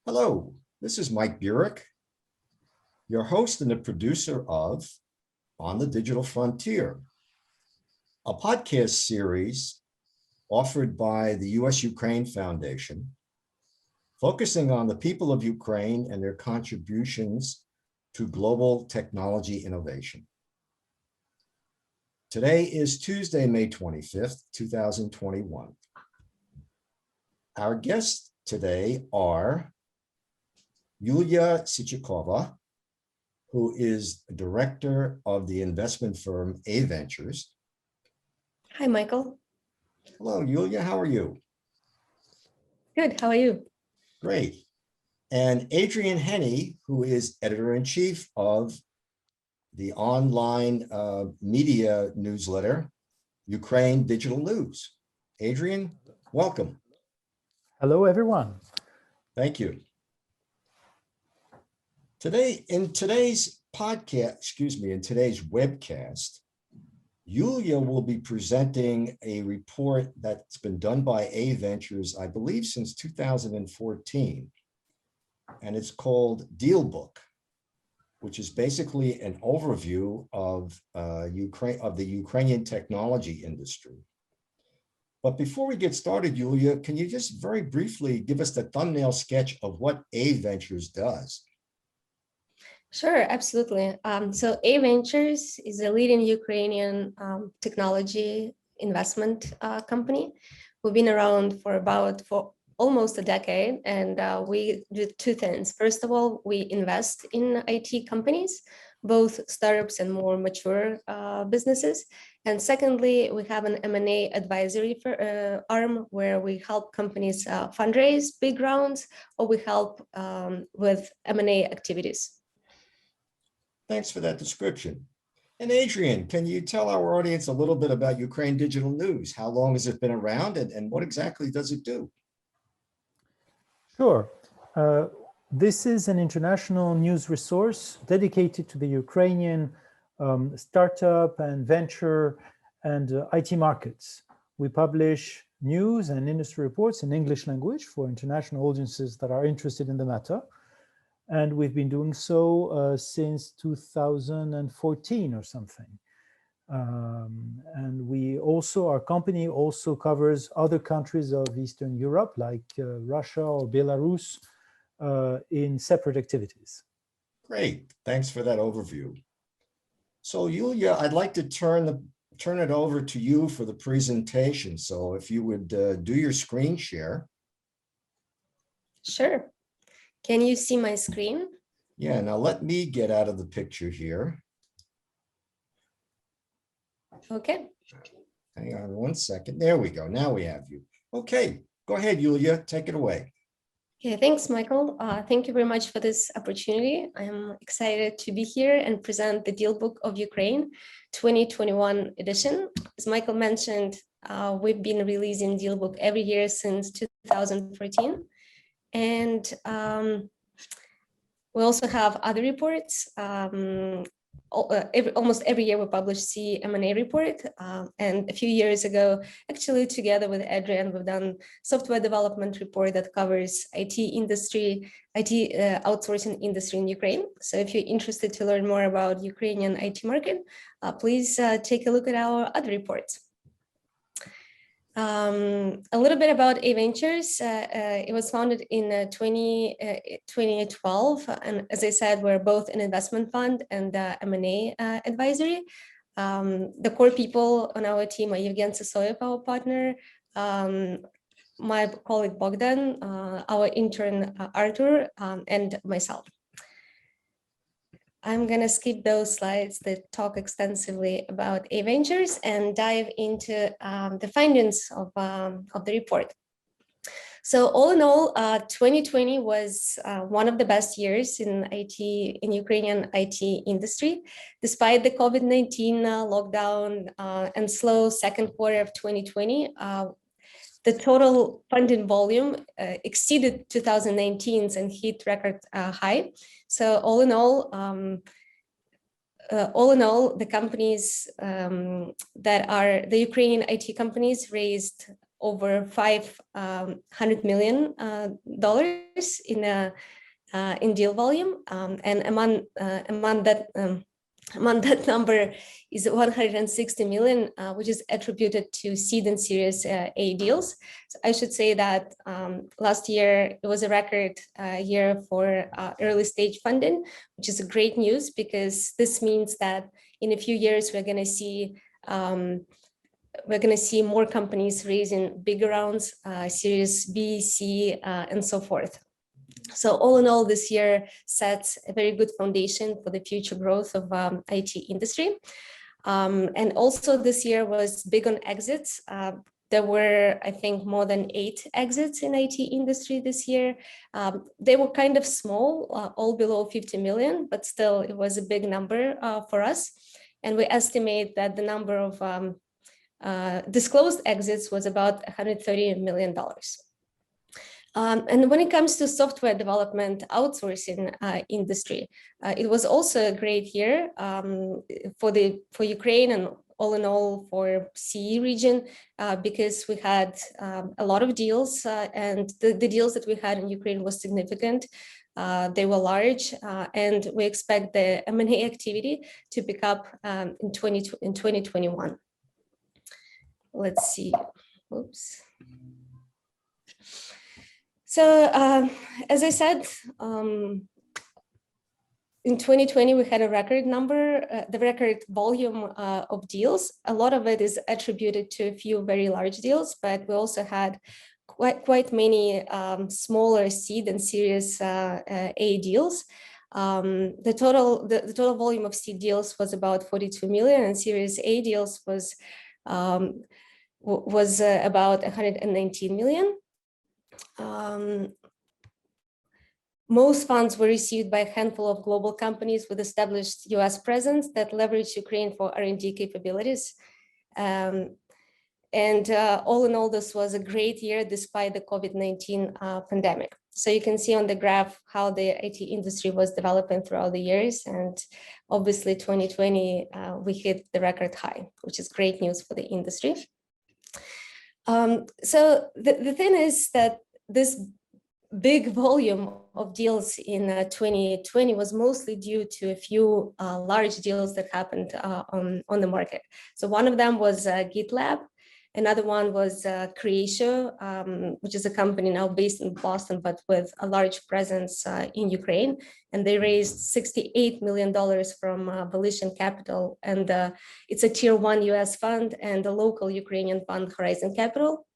Hello, this is Mike Burek, your host and the producer of On the Digital Frontier, a podcast series offered by the U.S.-Ukraine Foundation, focusing on the people of Ukraine and their contributions to global technology innovation. Today is Tuesday, May 25th, 2021. Our guests today are Yuliya Sychikova, who is director of the investment firm AVentures. Hi, Michael. Hello, Yuliya. How are you? Good. How are you? Great. And Adrien Henni, who is editor-in-chief of the online media newsletter, Ukraine Digital News. Adrien, welcome. Hello, everyone. Thank you. In today's webcast, Yuliya will be presenting a report that's been done by AVentures, I believe, since 2014, and it's called Dealbook, which is basically an overview of the Ukrainian technology industry. But before we get started, Yuliya, can you just very briefly give us the thumbnail sketch of what AVentures does? Sure, absolutely. So AVentures is a leading Ukrainian technology investment company. We've been around for almost a decade, and we do two things. First of all, we invest in IT companies, both startups and more mature businesses. And secondly, we have an M&A advisory arm where we help companies fundraise big rounds, or we help with M&A activities. Thanks for that description. And Adrien, can you tell our audience a little bit about Ukraine Digital News? How long has it been around, and what exactly does it do? Sure. This is an international news resource dedicated to the Ukrainian startup and venture and IT markets. We publish news and industry reports in English language for international audiences that are interested in the matter. And we've been doing so since 2014 or something. And our company also covers other countries of Eastern Europe, like Russia or Belarus, in separate activities. Great, thanks for that overview. So Yuliya, I'd like to turn it over to you for the presentation. So if you would do your screen share. Sure. Can you see my screen? Yeah, now let me get out of the picture here. Okay. Hang on one second. There we go. Now we have you. Okay, go ahead, Yuliya. Take it away. Okay, thanks, Michael. Thank you very much for this opportunity. I'm excited to be here and present the Dealbook of Ukraine 2021 edition. As Michael mentioned, we've been releasing Dealbook every year since 2014. And we also have other reports. Almost every year we publish M&A report. And a few years ago, actually together with Adrien, we've done software development report that covers IT outsourcing industry in Ukraine. So if you're interested to learn more about Ukrainian IT market, please take a look at our other reports. A little bit about AVentures. It was founded in 2012, and as I said, we're both an investment fund and M&A advisory. The core people on our team are Evgen Sysoyev, our partner, my colleague Bogdan, our intern Artur, and myself. I'm going to skip those slides that talk extensively about AVentures and dive into the findings of the report. So all in all, 2020 was one of the best years in Ukrainian IT industry. Despite the COVID-19 lockdown and slow second quarter of 2020, the total funding volume exceeded 2019's and hit record high. So all in all, the companies that are the Ukrainian IT companies raised over $500 million in deal volume, and among that number is 160 million, which is attributed to seed and Series A deals. So I should say that last year it was a record year for early stage funding, which is great news because this means that in a few years we're going to see more companies raising bigger rounds, Series B, C, and so forth. So all in all, this year sets a very good foundation for the future growth of IT industry. And also this year was big on exits. There were, I think, more than 8 exits in IT industry this year. They were kind of small, all below 50 million, but still it was a big number for us. And we estimate that the number of disclosed exits was about $130 million. And when it comes to software development outsourcing industry, it was also a great year for Ukraine and all in all for CE region, because we had a lot of deals, and the deals that we had in Ukraine was significant. They were large, and we expect the M&A activity to pick up in 2021. Let's see. Oops. So as I said, in 2020, we had a record number, the record volume of deals. A lot of it is attributed to a few very large deals, but we also had quite many smaller seed and Series A deals. The total volume of seed deals was about 42 million, and Series A deals was about 119 million. Most funds were received by a handful of global companies with established US presence that leverage Ukraine for R&D capabilities. And all in all, this was a great year despite the COVID-19 pandemic. So you can see on the graph how the IT industry was developing throughout the years. And obviously 2020, we hit the record high, which is great news for the industry. So the thing is that this big volume of deals in 2020 was mostly due to a few large deals that happened on the market. So one of them was GitLab. Another one was Creatio, which is a company now based in Boston, but with a large presence in Ukraine. And they raised $68 million from Volition Capital. And it's a tier 1 US fund and a local Ukrainian fund, Horizon Capital.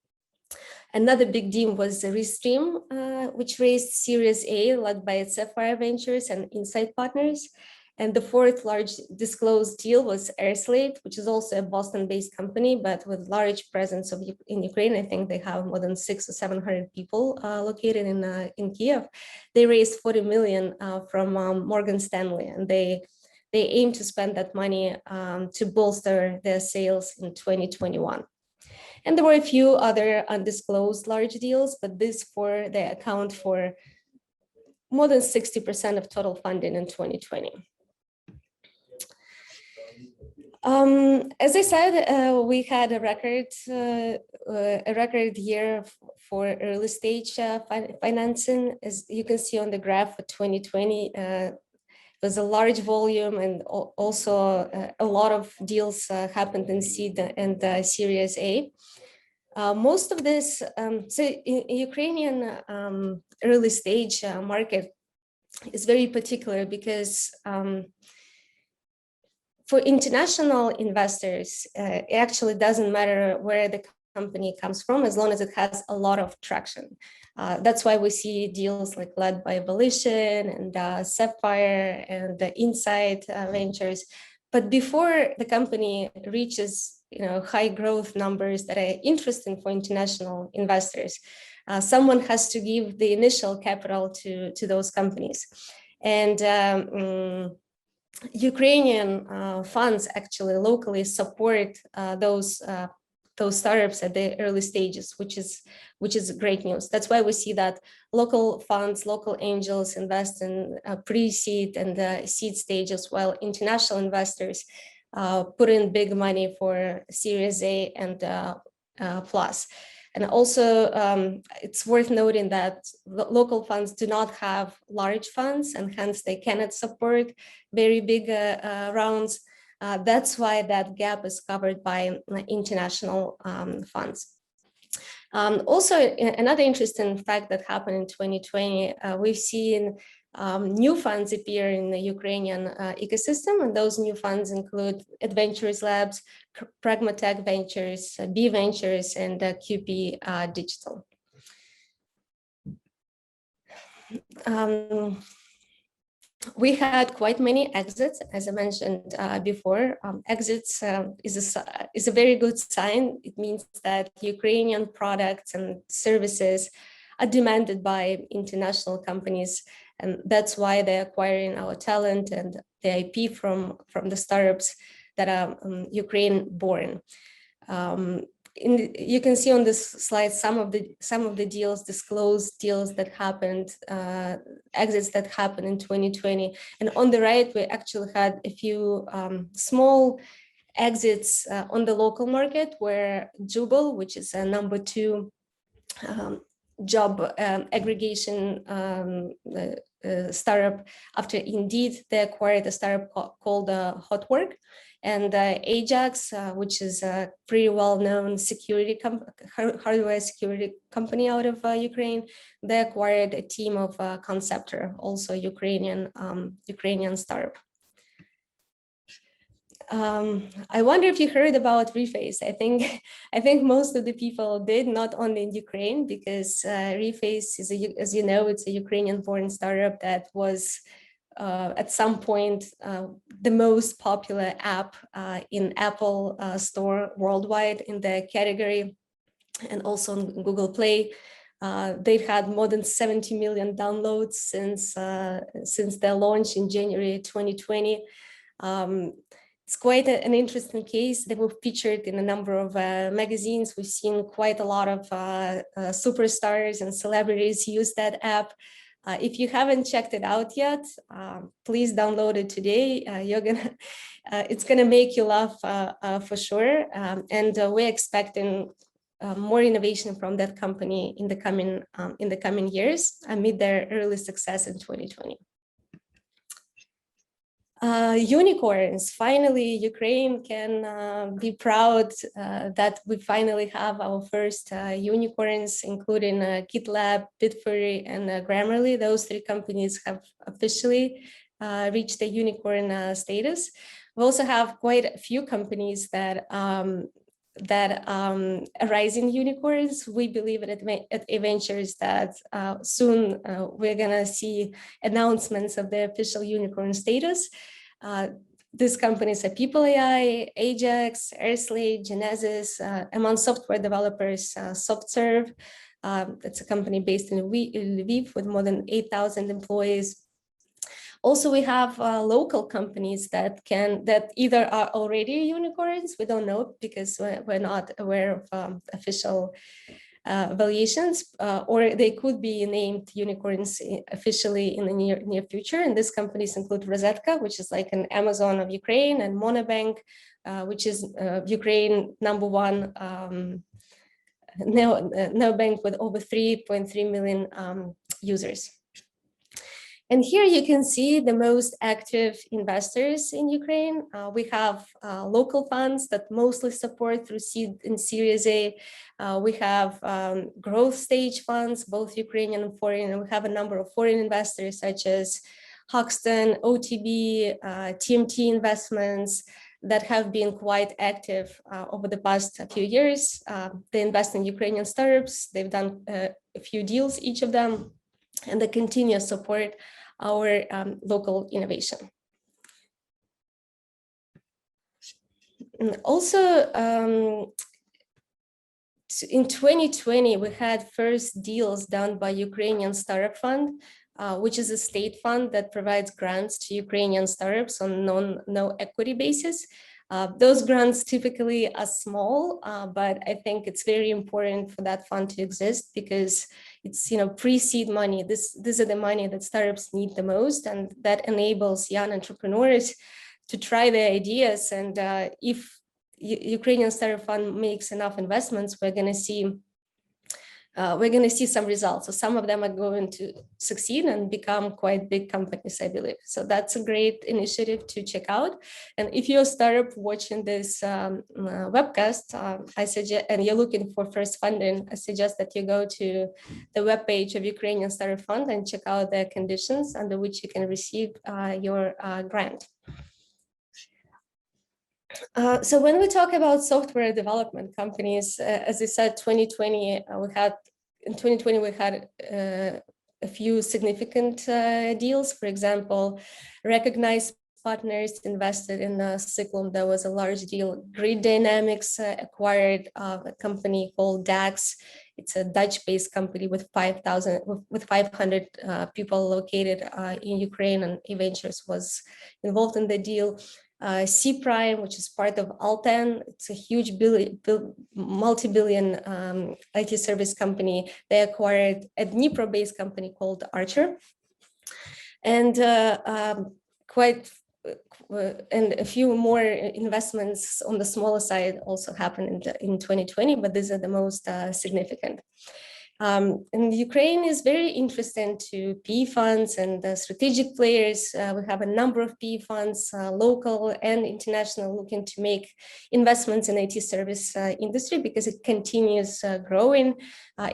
Another big deal was Restream, which raised Series A led by Sapphire Ventures and Insight Partners. And the fourth large disclosed deal was AirSlave, which is also a Boston-based company, but with large presence in Ukraine. I think they have more than 600 or 700 people located in Kiev. They raised 40 million from Morgan Stanley, and they aim to spend that money to bolster their sales in 2021. And there were a few other undisclosed large deals, but they account for more than 60% of total funding in 2020. As I said, we had a record year for early stage financing. As you can see on the graph for 2020, was a large volume, and also a lot of deals happened in seed and Series A. Most of this, so in Ukrainian early stage market is very particular because for international investors, it actually doesn't matter where the company comes from as long as it has a lot of traction. That's why we see deals like led by Volition and Sapphire and Insight Ventures. But before the company reaches high growth numbers that are interesting for international investors, someone has to give the initial capital to those companies. And Ukrainian funds actually locally support those startups at the early stages, which is great news. That's why we see that local funds, local angels invest in pre-seed and seed stages, while international investors put in big money for Series A and plus. And also, it's worth noting that local funds do not have large funds, and hence they cannot support very big rounds. That's why that gap is covered by international funds. Also, another interesting fact that happened in 2020, we've seen new funds appear in the Ukrainian ecosystem, and those new funds include AVentures Labs, Pragmatech Ventures, B Ventures, and QP Digital. We had quite many exits, as I mentioned before. Exits is a very good sign. It means that Ukrainian products and services are demanded by international companies, and that's why they're acquiring our talent and the IP from the startups that are Ukraine-born. You can see on this slide some of the deals, disclosed deals that happened, exits that happened in 2020. And on the right, we actually had a few small exits on the local market, where Jubal, which is a number 2 job aggregation startup after Indeed, they acquired a startup called Hotwork. And Ajax, which is a pretty well-known hardware security company out of Ukraine, they acquired a team of Conceptor, also Ukrainian startup. I wonder if you heard about Reface. I think most of the people did, not only in Ukraine, because Reface is, as you know, it's a Ukrainian-born startup that was at some point the most popular app in Apple Store worldwide in the category, and also on Google Play. They've had more than 70 million downloads since their launch in January 2020. It's quite an interesting case. They were featured in a number of magazines. We've seen quite a lot of superstars and celebrities use that app. If you haven't checked it out yet, please download it today. It's gonna make you laugh for sure. And we're expecting more innovation from that company in the coming years amid their early success in 2020. Unicorns. Finally, Ukraine can be proud that we finally have our first unicorns, including GitLab, Bitfury, and Grammarly. Those 3 companies have officially reached the unicorn status. We also have quite a few companies that are rising unicorns. We believe at AVentures that soon we're gonna see announcements of the official unicorn status. These companies are People AI, Ajax, Airslate, Genesis. Among software developers, SoftServe. That's a company based in Lviv with more than 8,000 employees. Also, we have local companies that either are already unicorns, we don't know because we're not aware of official valuations, or they could be named unicorns officially in the near future. And these companies include Rosetka, which is like an Amazon of Ukraine, and Monobank, which is Ukraine #1 neobank with over 3.3 million users. And here you can see the most active investors in Ukraine. We have local funds that mostly support through seed and Series A. We have growth stage funds, both Ukrainian and foreign, and we have a number of foreign investors such as Hoxton, OTB, TMT Investments that have been quite active over the past few years. They invest in Ukrainian startups. They've done a few deals, each of them, and they continue to support our local innovation. And also, in 2020, we had first deals done by Ukrainian Startup Fund, which is a state fund that provides grants to Ukrainian startups on no equity basis. Those grants typically are small, but I think it's very important for that fund to exist because it's pre-seed money. These are the money that startups need the most, and that enables young entrepreneurs to try their ideas. And if Ukrainian Startup Fund makes enough investments, we're going to see we're going to see some results. So some of them are going to succeed and become quite big companies, I believe. So that's a great initiative to check out. And if you're a startup watching this webcast, I suggest, and you're looking for first funding, I suggest that you go to the webpage of Ukrainian Startup Fund and check out the conditions under which you can receive your grant. So when we talk about software development companies, as I said, 2020, in 2020, we had a few significant deals. For example, recognized partners invested in Cyclone. There was a large deal. Grid Dynamics acquired a company called DAX. It's a Dutch-based company with 500 people located in Ukraine, and AVentures was involved in the deal. C Prime, which is part of Alten, it's a huge multi-billion IT service company. They acquired a Dnipro-based company called Archer, and and a few more investments on the smaller side also happened in 2020, but these are the most significant. And Ukraine is very interesting to PE funds and strategic players. We have a number of PE funds, local and international, looking to make investments in IT service industry because it continues growing.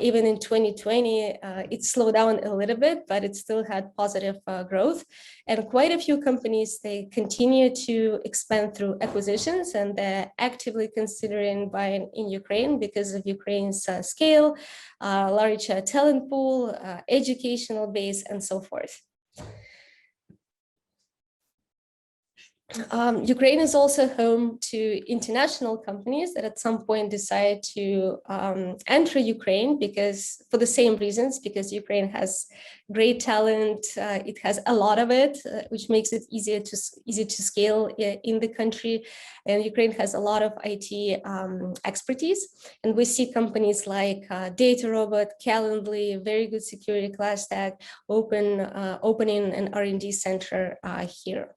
Even in 2020, it slowed down a little bit, but it still had positive growth. And quite a few companies, they continue to expand through acquisitions, and they're actively considering buying in Ukraine because of Ukraine's scale, large talent pool, educational base, and so forth. Ukraine is also home to international companies that at some point decide to enter Ukraine because for the same reasons, because Ukraine has great talent, it has a lot of it, which makes it easy to scale in the country. And Ukraine has a lot of IT expertise. And we see companies like DataRobot, Calendly, very good security class tag, opening an R&D center here.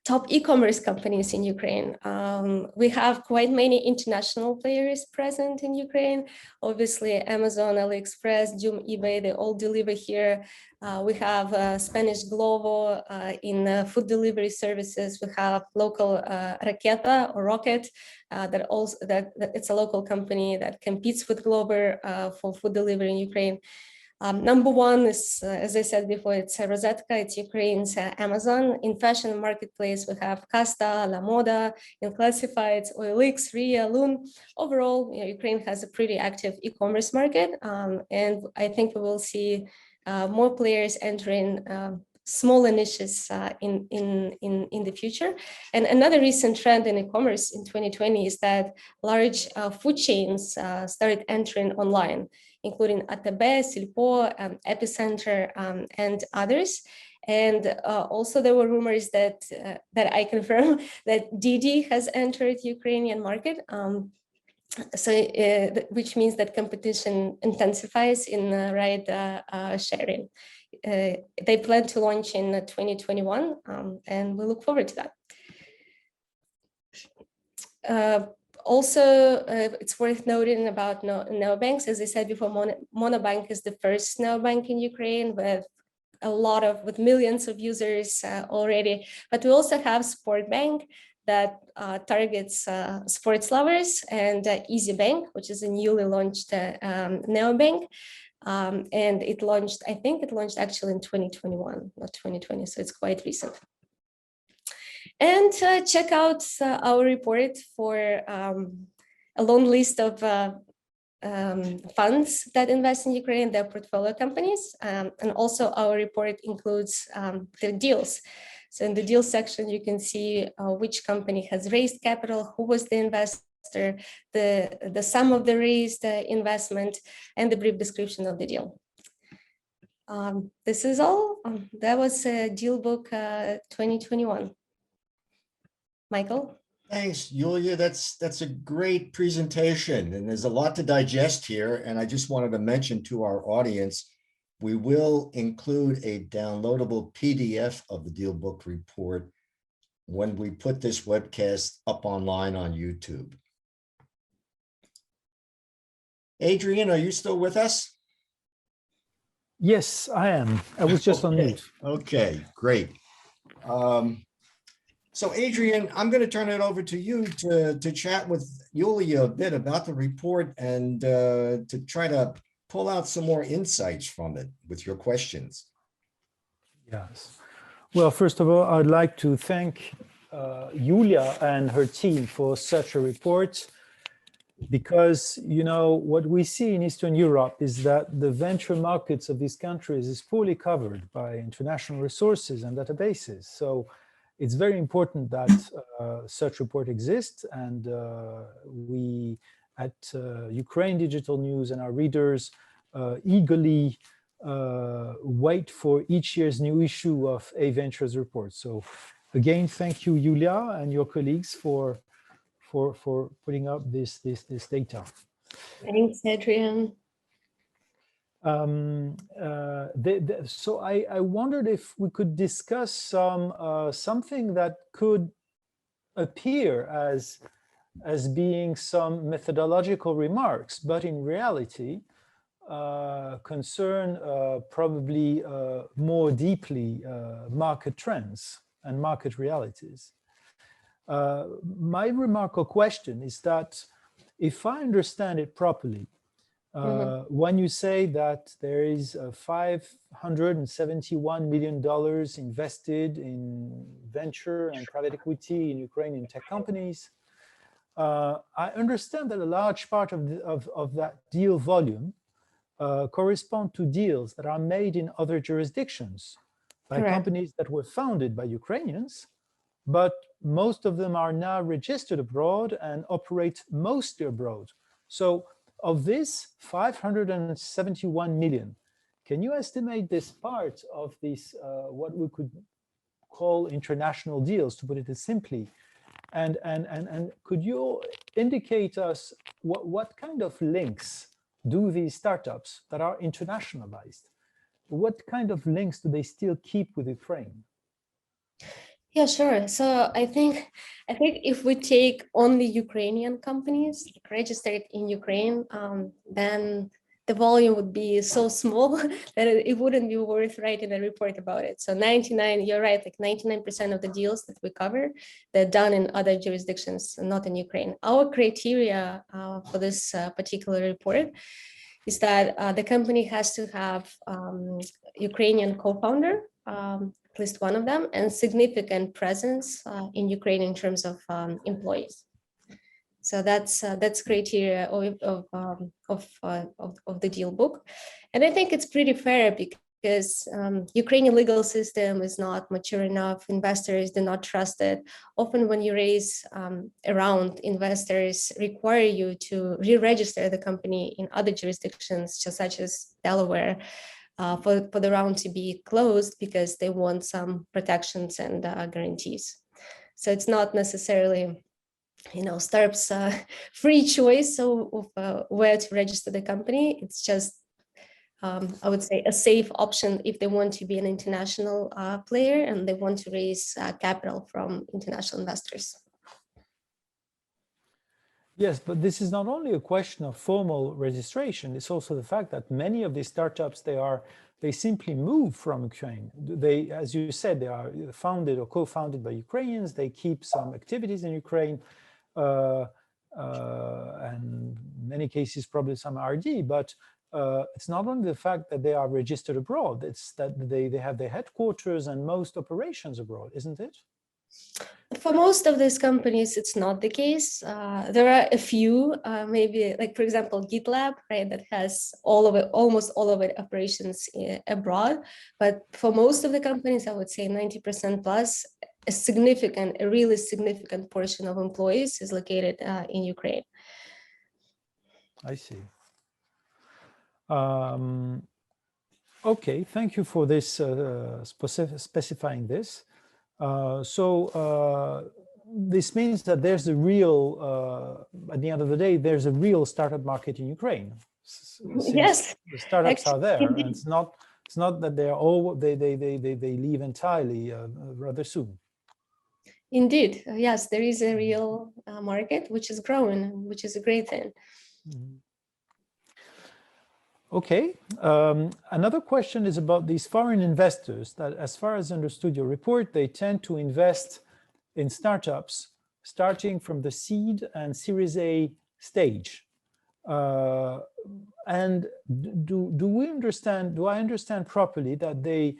Top e-commerce companies in Ukraine. We have quite many international players present in Ukraine. Obviously, Amazon, AliExpress, Joom, eBay, they all deliver here. We have Spanish Glovo in food delivery services. We have local Raketa or Rocket that it's a local company that competes with Glover for food delivery in Ukraine. Number one is, as I said before, it's Rozetka, it's Ukraine's Amazon. In fashion marketplace, we have Casta, La Moda, in classifieds, OLX, Ria, Loon. Overall, Ukraine has a pretty active e-commerce market, and I think we will see more players entering smaller niches in the future. And another recent trend in e-commerce in 2020 is that large food chains started entering online, including ATB, Silpo, Epicenter, and others. And also there were rumors that I confirm that Didi has entered Ukrainian market. Which means that competition intensifies in ride sharing. They plan to launch in 2021, and we look forward to that. Also, it's worth noting about neobanks. As I said before, Monobank is the first neobank in Ukraine with millions of users already. But we also have Sportbank that targets sports lovers, and EasyBank, which is a newly launched neobank. And it launched, I think it launched actually in 2021, not 2020, so it's quite recent. And check out our report for a long list of funds that invest in Ukraine, their portfolio companies. And also our report includes the deals. So in the deal section, you can see which company has raised capital, who was the investor, the sum of the raised investment, and the brief description of the deal. This is all. That was Dealbook 2021. Michael? Thanks, Yuliya. That's a great presentation, and there's a lot to digest here. And I just wanted to mention to our audience, we will include a downloadable PDF of the Dealbook Report when we put this webcast up online on YouTube. Adrien, are you still with us? Yes, I am. I was just on Okay. mute. Okay, great. So Adrien, I'm going to turn it over to you to chat with Yuliya a bit about the report and to try to pull out some more insights from it with your questions. Yes. Well, first of all, I'd like to thank Yuliya and her team for such a report, because, you know, what we see in Eastern Europe is that the venture markets of these countries is poorly covered by international resources and databases. So it's very important that such report exists, and we at Ukraine Digital News and our readers eagerly wait for each year's new issue of AVentures Report. So again, thank you, Yuliya, and your colleagues for putting up this data. Thanks, Adrien. So I wondered if we could discuss something that could appear as being some methodological remarks, but in reality concern probably more deeply market trends and market realities. My remark or question is that, if I understand it properly, when you say that there is $571 million invested in venture and private equity in Ukrainian tech companies, I understand that a large part of that deal volume correspond to deals that are made in other jurisdictions by Correct. companies that were founded by Ukrainians, but most of them are now registered abroad and operate mostly abroad. So of this 571 million, can you estimate this part of this, what we could call international deals, to put it simply? And could you indicate us what kind of links do these startups that are internationalized, what kind of links do they still keep with Ukraine? Yeah, sure. So I think if we take only Ukrainian companies registered in Ukraine, then the volume would be so small that it wouldn't be worth writing a report about it. So 99, you're right, like 99% of the deals that we cover, they're done in other jurisdictions, not in Ukraine. Our criteria for this particular report is that the company has to have Ukrainian co-founder, at least one of them, and significant presence in Ukraine in terms of employees. So that's criteria of the deal book, and I think it's pretty fair because Ukrainian legal system is not mature enough. Investors do not trust it. Often, when you raise a round, investors require you to re-register the company in other jurisdictions, such as Delaware, for the round to be closed, because they want some protections and guarantees. So it's not necessarily, you know, startups free choice of where to register the company. It's just, I would say, a safe option if they want to be an international player and they want to raise capital from international investors. Yes, but this is not only a question of formal registration, it's also the fact that many of these startups, they simply move from Ukraine. They, as you said, they are founded or co-founded by Ukrainians. They keep some activities in Ukraine, and in many cases, probably some RD, but it's not only the fact that they are registered abroad, it's that they have their headquarters and most operations abroad, isn't it? For most of these companies, it's not the case. There are a few, maybe like, for example, GitLab, right, that has all of it, almost all of it operations abroad. But for most of the companies, I would say 90% plus, a really significant portion of employees is located in Ukraine. I see. Okay, thank you for this, specifying this. This means that there's a real, at the end of the day, there's a real startup market in Ukraine. Yes, the startups actually, are there, indeed. and it's not that they are all they leave entirely rather soon. Indeed, yes, there is a real market which is growing, which is a great thing. Mm-hmm. Okay. Another question is about these foreign investors that, as far as I understood your report, they tend to invest in startups starting from the seed and Series A stage. And do I understand properly that they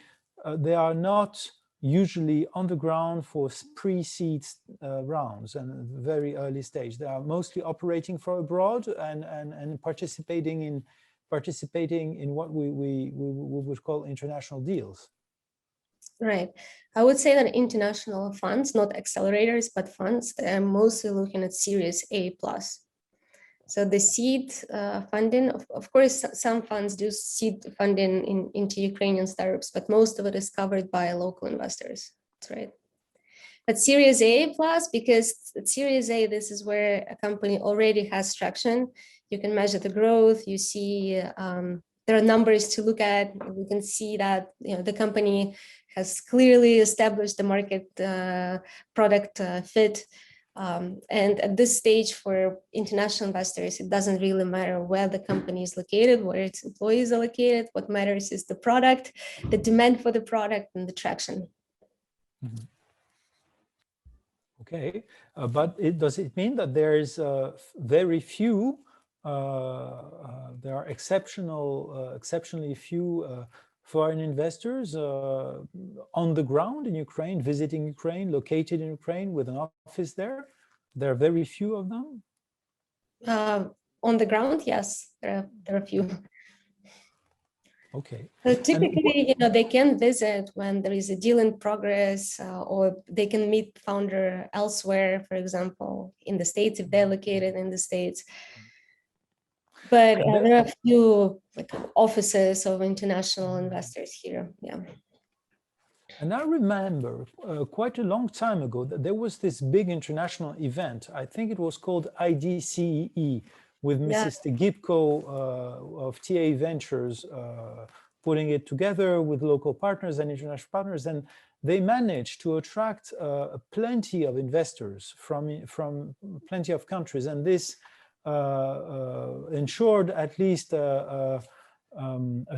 are not usually on the ground for pre-seed rounds and very early stage? They are mostly operating from abroad and participating in what we would call international deals. Right. I would say that international funds, not accelerators, but funds, they're mostly looking at Series A plus. So the seed funding, of course, some funds do seed funding into Ukrainian startups, but most of it is covered by local investors. That's right. But Series A plus, because at Series A, this is where a company already has traction. You can measure the growth. You see there are numbers to look at. We can see that the company has clearly established the market product fit. And at this stage for international investors, it doesn't really matter where the company is located, where its employees are located. What matters is the product, the demand for the product, and the traction. Mm-hmm. Okay, but does it mean that there is very few, there are exceptionally few foreign investors on the ground in Ukraine, visiting Ukraine, located in Ukraine with an office there? There are very few of them? On the ground, yes, there are a few. Okay. So typically, they can visit when there is a deal in progress, or they can meet founder elsewhere, for example, in the States, if they're located in the States. But there are a few offices of international investors here, yeah. And I remember quite a long time ago that there was this big international event. I think it was called IDCEE, with Mrs. Tegipko of TA Ventures putting it together with local partners and international partners. And they managed to attract plenty of investors from plenty of countries. And this ensured at least a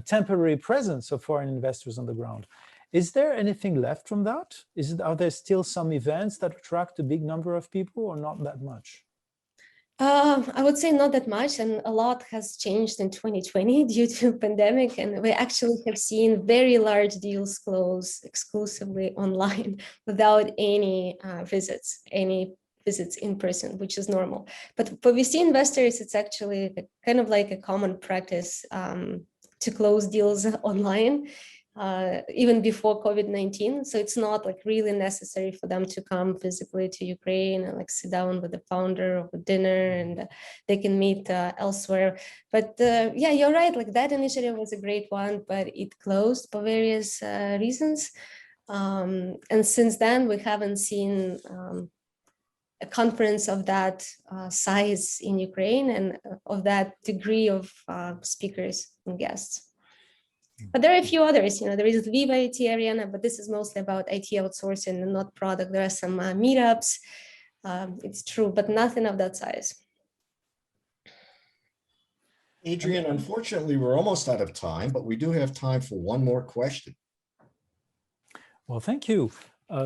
temporary presence of foreign investors on the ground. Is there anything left from that? Are there still some events that attract a big number of people, or not that much? I would say not that much, and a lot has changed in 2020 due to pandemic, and we actually have seen very large deals close exclusively online without any visits in person, which is normal. But for VC investors, it's actually kind of like a common practice to close deals online. Even before COVID-19. So it's not really necessary for them to come physically to Ukraine and sit down with the founder of a dinner, and they can meet elsewhere. But yeah, you're right. That initiative was a great one, but it closed for various reasons. And since then, we haven't seen a conference of that size in Ukraine and of that degree of speakers and guests. But there are a few others, there is Viva IT Arena, but this is mostly about IT outsourcing and not product. There are some meetups, it's true, but nothing of that size. Adrien, unfortunately, we're almost out of time, but we do have time for one more question. Well, thank you.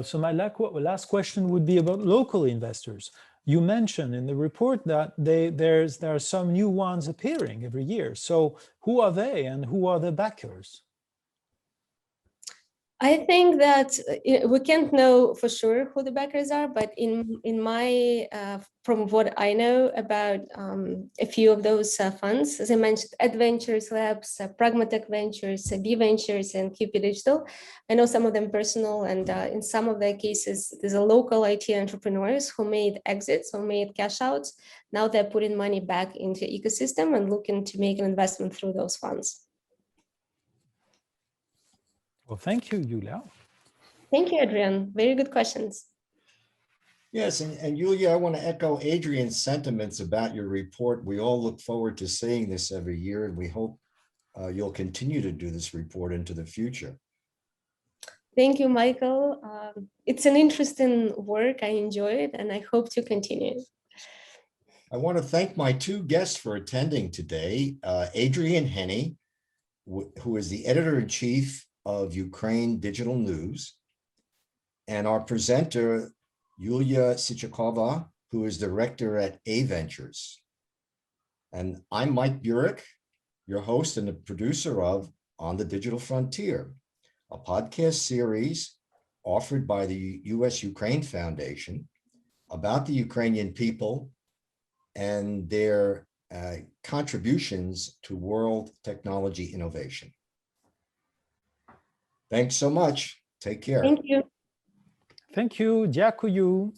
So my last question would be about local investors. You mentioned in the report that there are some new ones appearing every year. So who are they and who are the backers? I think that we can't know for sure who the backers are, but in my from what I know about a few of those funds, as I mentioned, AVentures Labs, Pragmatech Ventures, AVentures, and QP Digital. I know some of them personal, and in some of their cases, there's a local IT entrepreneurs who made exits or made cash outs. Now they're putting money back into ecosystem and looking to make an investment through those funds. Well, thank you, Yuliya. Thank you, Adrien. Very good questions. Yes, and Yuliya, I want to echo Adrien's sentiments about your report. We all look forward to seeing this every year, and we hope you'll continue to do this report into the future. Thank you, Michael. It's an interesting work. I enjoy it, and I hope to continue. I want to thank my two guests for attending today, Adrien Henni, who is the editor-in-chief of Ukraine Digital News, and our presenter, Yuliya Sychikova, who is director at AVentures. And I'm Mike Burek, your host and the producer of On the Digital Frontier, a podcast series offered by the U.S.-Ukraine Foundation about the Ukrainian people and their contributions to world technology innovation. Thanks so much. Take care. Thank you. Thank you. Дякую.